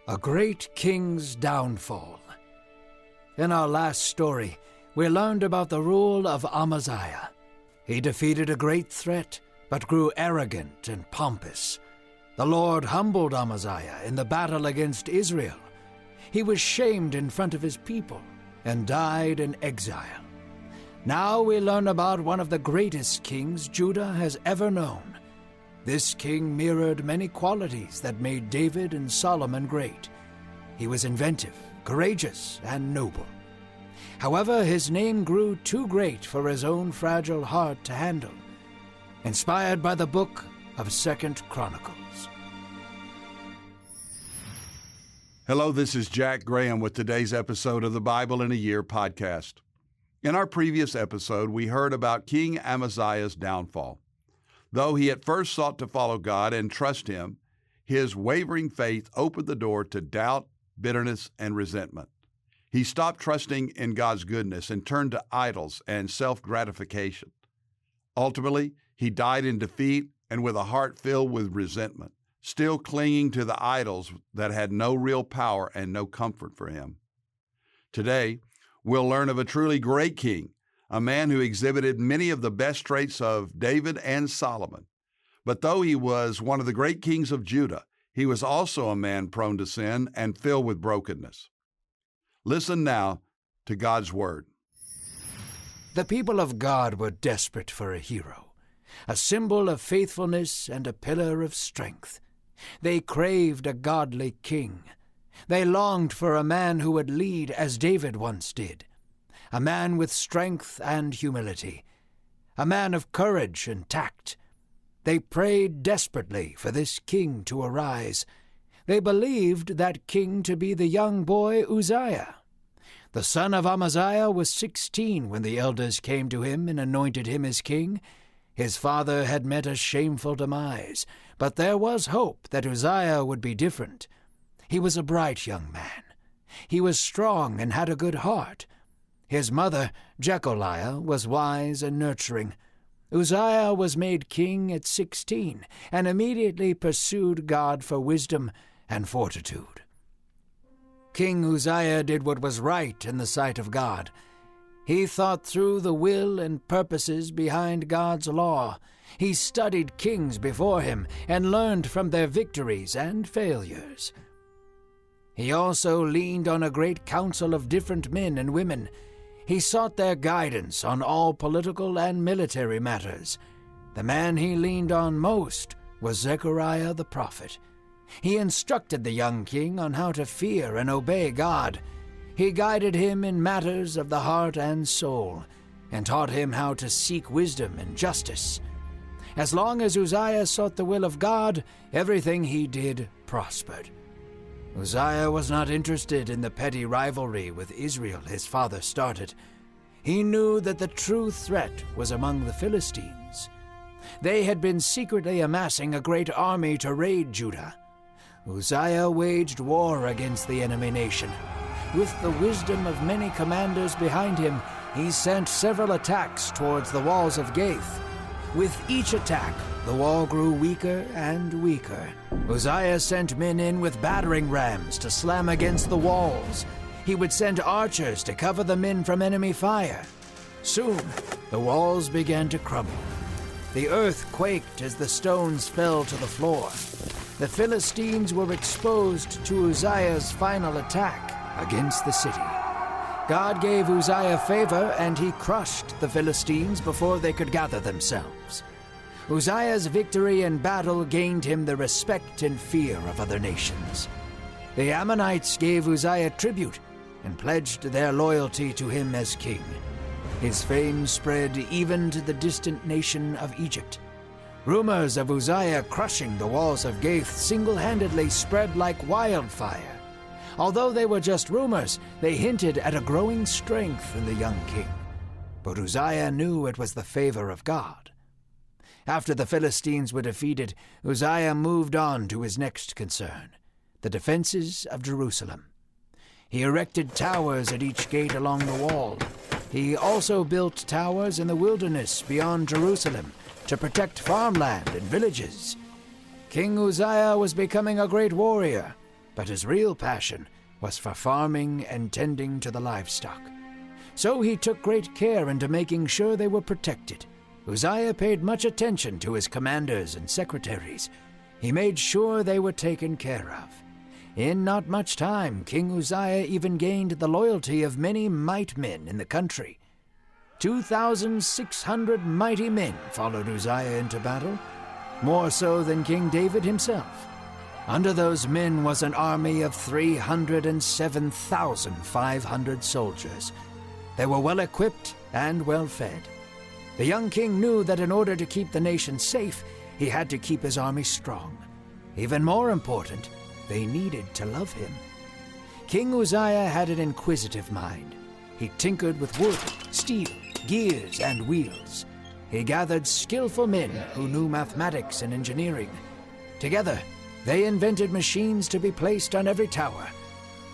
A great king's downfall. In our last story, we learned about the rule of Amaziah. He defeated a great threat, but grew arrogant and pompous. The Lord humbled Amaziah in the battle against Israel. He was shamed in front of his people and died in exile. Now we learn about one of the greatest kings Judah has ever known. This king mirrored many qualities that made David and Solomon great. He was inventive, courageous, and noble. However, his name grew too great for his own fragile heart to handle. Inspired by the book of 2 Chronicles. Hello, this is Jack Graham with today's episode of the Bible in a Year podcast. In our previous episode, we heard about King Amaziah's downfall. Though he at first sought to follow God and trust Him, his wavering faith opened the door to doubt, bitterness, and resentment. He stopped trusting in God's goodness and turned to idols and self-gratification. Ultimately, he died in defeat and with a heart filled with resentment, still clinging to the idols that had no real power and no comfort for him. Today, we'll learn of a truly great king, a man who exhibited many of the best traits of David and Solomon. But though he was one of the great kings of Judah, he was also a man prone to sin and filled with brokenness. Listen now to God's word. The people of God were desperate for a hero, a symbol of faithfulness and a pillar of strength. They craved a godly king. They longed for a man who would lead as David once did, a man with strength and humility, a man of courage and tact. They prayed desperately for this king to arise. They believed that king to be the young boy Uzziah. The son of Amaziah was 16 when the elders came to him and anointed him as king. His father had met a shameful demise, but there was hope that Uzziah would be different. He was a bright young man. He was strong and had a good heart. His mother, Jecholiah, was wise and nurturing. Uzziah was made king at 16 and immediately pursued God for wisdom and fortitude. King Uzziah did what was right in the sight of God. He thought through the will and purposes behind God's law. He studied kings before him and learned from their victories and failures. He also leaned on a great council of different men and women. He sought their guidance on all political and military matters. The man he leaned on most was Zechariah the prophet. He instructed the young king on how to fear and obey God. He guided him in matters of the heart and soul, and taught him how to seek wisdom and justice. As long as Uzziah sought the will of God, everything he did prospered. Uzziah was not interested in the petty rivalry with Israel his father started. He knew that the true threat was among the Philistines. They had been secretly amassing a great army to raid Judah. Uzziah waged war against the enemy nation. With the wisdom of many commanders behind him, he sent several attacks towards the walls of Gath. With each attack, the wall grew weaker and weaker. Uzziah sent men in with battering rams to slam against the walls. He would send archers to cover the men from enemy fire. Soon, the walls began to crumble. The earth quaked as the stones fell to the floor. The Philistines were exposed to Uzziah's final attack against the city. God gave Uzziah favor, and he crushed the Philistines before they could gather themselves. Uzziah's victory in battle gained him the respect and fear of other nations. The Ammonites gave Uzziah tribute and pledged their loyalty to him as king. His fame spread even to the distant nation of Egypt. Rumors of Uzziah crushing the walls of Gath single-handedly spread like wildfire. Although they were just rumors, they hinted at a growing strength in the young king. But Uzziah knew it was the favor of God. After the Philistines were defeated, Uzziah moved on to his next concern, the defenses of Jerusalem. He erected towers at each gate along the wall. He also built towers in the wilderness beyond Jerusalem to protect farmland and villages. King Uzziah was becoming a great warrior. but his real passion was for farming and tending to the livestock. So he took great care into making sure they were protected. Uzziah paid much attention to his commanders and secretaries. He made sure they were taken care of. In not much time, King Uzziah even gained the loyalty of many might men in the country. 2,600 mighty men followed Uzziah into battle, more so than King David himself. Under those men was an army of 307,500 soldiers. They were well equipped and well fed. The young king knew that in order to keep the nation safe, he had to keep his army strong. Even more important, they needed to love him. King Uzziah had an inquisitive mind. He tinkered with wood, steel, gears, and wheels. He gathered skillful men who knew mathematics and engineering. Together, they invented machines to be placed on every tower.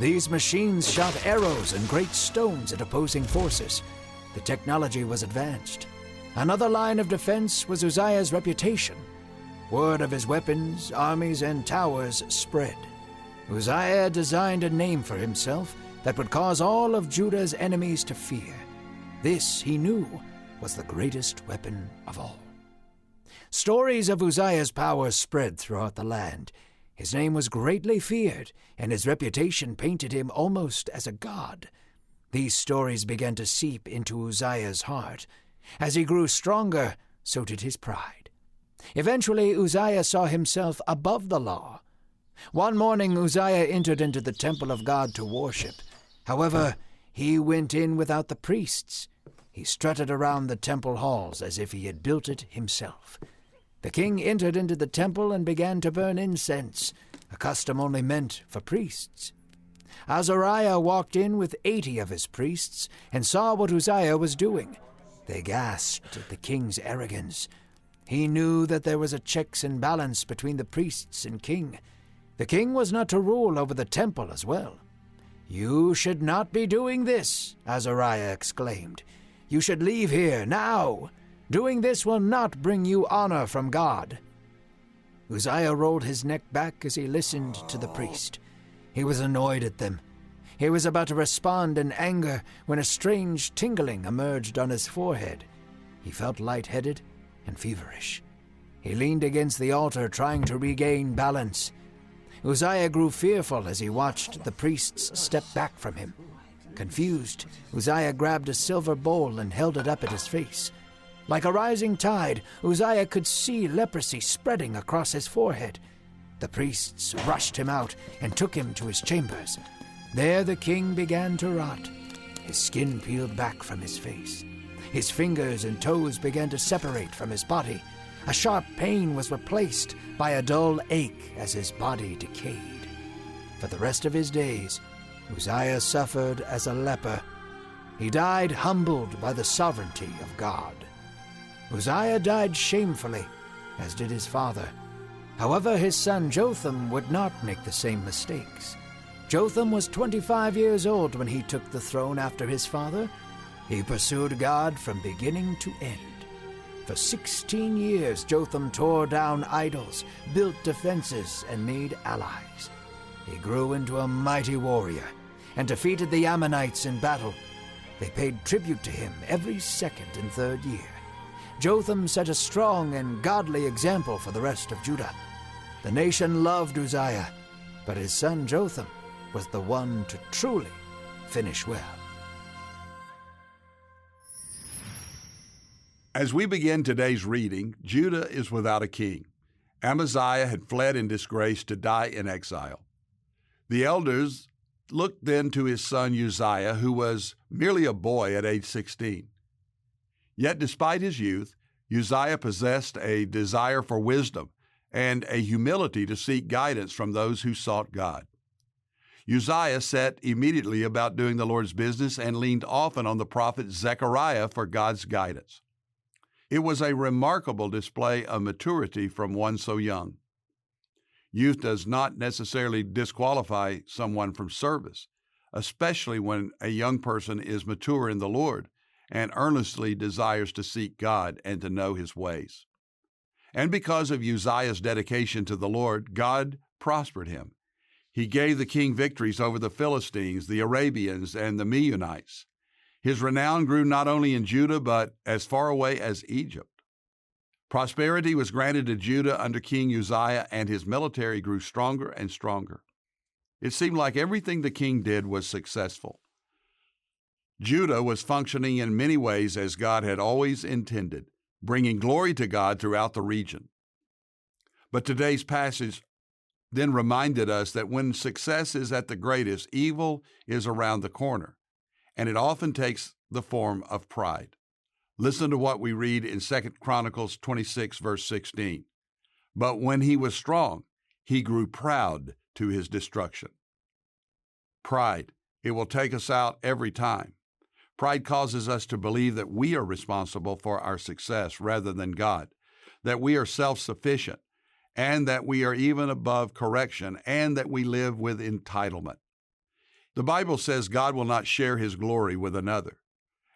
These machines shot arrows and great stones at opposing forces. The technology was advanced. Another line of defense was Uzziah's reputation. Word of his weapons, armies, and towers spread. Uzziah designed a name for himself that would cause all of Judah's enemies to fear. This, he knew, was the greatest weapon of all. Stories of Uzziah's power spread throughout the land. His name was greatly feared, and his reputation painted him almost as a god. These stories began to seep into Uzziah's heart. As he grew stronger, so did his pride. Eventually, Uzziah saw himself above the law. One morning, Uzziah entered into the temple of God to worship. However, he went in without the priests. He strutted around the temple halls as if he had built it himself. The king entered into the temple and began to burn incense, a custom only meant for priests. Azariah walked in with 80 of his priests and saw what Uzziah was doing. They gasped at the king's arrogance. He knew that there was a checks and balance between the priests and king. The king was not to rule over the temple as well. "You should not be doing this," Azariah exclaimed. "You should leave here now. Doing this will not bring you honor from God." Uzziah rolled his neck back as he listened to the priest. He was annoyed at them. He was about to respond in anger when a strange tingling emerged on his forehead. He felt lightheaded and feverish. He leaned against the altar, trying to regain balance. Uzziah grew fearful as he watched the priests step back from him. Confused, Uzziah grabbed a silver bowl and held it up at his face. Like a rising tide, Uzziah could see leprosy spreading across his forehead. The priests rushed him out and took him to his chambers. There the king began to rot. His skin peeled back from his face. His fingers and toes began to separate from his body. A sharp pain was replaced by a dull ache as his body decayed. For the rest of his days, Uzziah suffered as a leper. He died humbled by the sovereignty of God. Uzziah died shamefully, as did his father. However, his son Jotham would not make the same mistakes. Jotham was 25 years old when he took the throne after his father. He pursued God from beginning to end. For 16 years, Jotham tore down idols, built defenses, and made allies. He grew into a mighty warrior and defeated the Ammonites in battle. They paid tribute to him every second and third year. Jotham set a strong and godly example for the rest of Judah. The nation loved Uzziah, but his son Jotham was the one to truly finish well. As we begin today's reading, Judah is without a king. Amaziah had fled in disgrace to die in exile. The elders looked then to his son Uzziah, who was merely a boy at age 16. Yet despite his youth, Uzziah possessed a desire for wisdom and a humility to seek guidance from those who sought God. Uzziah set immediately about doing the Lord's business and leaned often on the prophet Zechariah for God's guidance. It was a remarkable display of maturity from one so young. Youth does not necessarily disqualify someone from service, especially when a young person is mature in the Lord and earnestly desires to seek God and to know His ways. And because of Uzziah's dedication to the Lord, God prospered him. He gave the king victories over the Philistines, the Arabians, and the Meunites. His renown grew not only in Judah, but as far away as Egypt. Prosperity was granted to Judah under King Uzziah, and his military grew stronger and stronger. It seemed like everything the king did was successful. Judah was functioning in many ways as God had always intended, bringing glory to God throughout the region. But today's passage then reminded us that when success is at the greatest, evil is around the corner, and it often takes the form of pride. Listen to what we read in 2 Chronicles 26, verse 16. But when he was strong, he grew proud to his destruction. Pride, it will take us out every time. Pride causes us to believe that we are responsible for our success rather than God, that we are self-sufficient, and that we are even above correction, and that we live with entitlement. The Bible says God will not share his glory with another,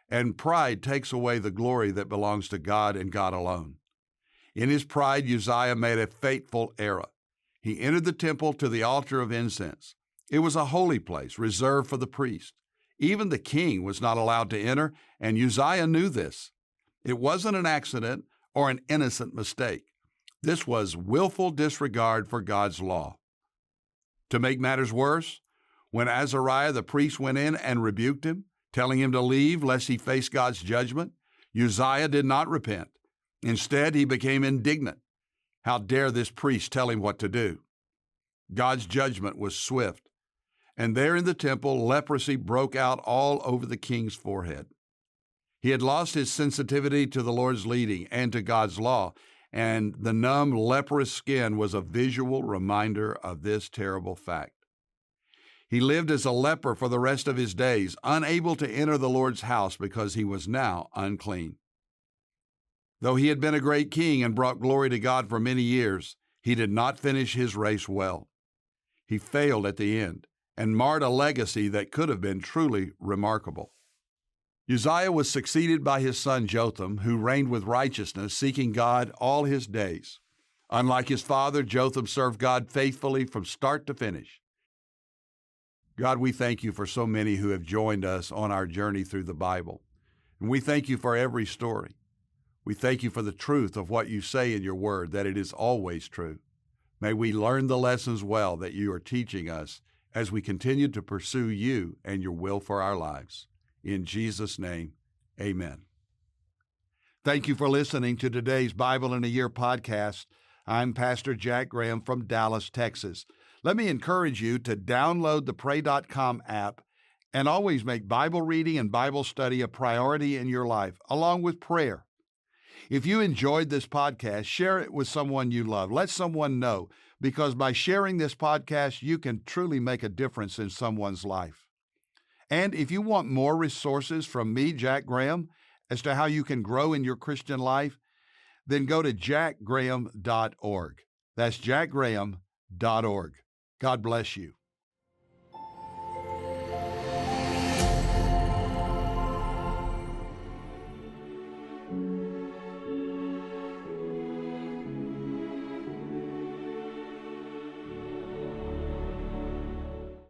and pride takes away the glory that belongs to God and God alone. In his pride, Uzziah made a fateful error. He entered the temple to the altar of incense. It was a holy place reserved for the priest. Even the king was not allowed to enter, and Uzziah knew this. It wasn't an accident or an innocent mistake. This was willful disregard for God's law. To make matters worse, when Azariah the priest went in and rebuked him, telling him to leave lest he face God's judgment, Uzziah did not repent. Instead, he became indignant. How dare this priest tell him what to do? God's judgment was swift, and there in the temple, leprosy broke out all over the king's forehead. He had lost his sensitivity to the Lord's leading and to God's law, and the numb, leprous skin was a visual reminder of this terrible fact. He lived as a leper for the rest of his days, unable to enter the Lord's house because he was now unclean. Though he had been a great king and brought glory to God for many years, he did not finish his race well. He failed at the end and marred a legacy that could have been truly remarkable. Uzziah was succeeded by his son Jotham, who reigned with righteousness, seeking God all his days. Unlike his father, Jotham served God faithfully from start to finish. God, we thank you for so many who have joined us on our journey through the Bible. And we thank you for every story. We thank you for the truth of what you say in your word, that it is always true. May we learn the lessons well that you are teaching us as we continue to pursue you and your will for our lives. In Jesus' name, amen. Thank you for listening to today's Bible in a Year podcast. I'm Pastor Jack Graham from Dallas, Texas. Let me encourage you to download the pray.com app and always make Bible reading and Bible study a priority in your life, along with prayer. If you enjoyed this podcast, share it with someone you love. Let someone know, because by sharing this podcast, you can truly make a difference in someone's life. And if you want more resources from me, Jack Graham, as to how you can grow in your Christian life, then go to jackgraham.org. That's jackgraham.org. God bless you.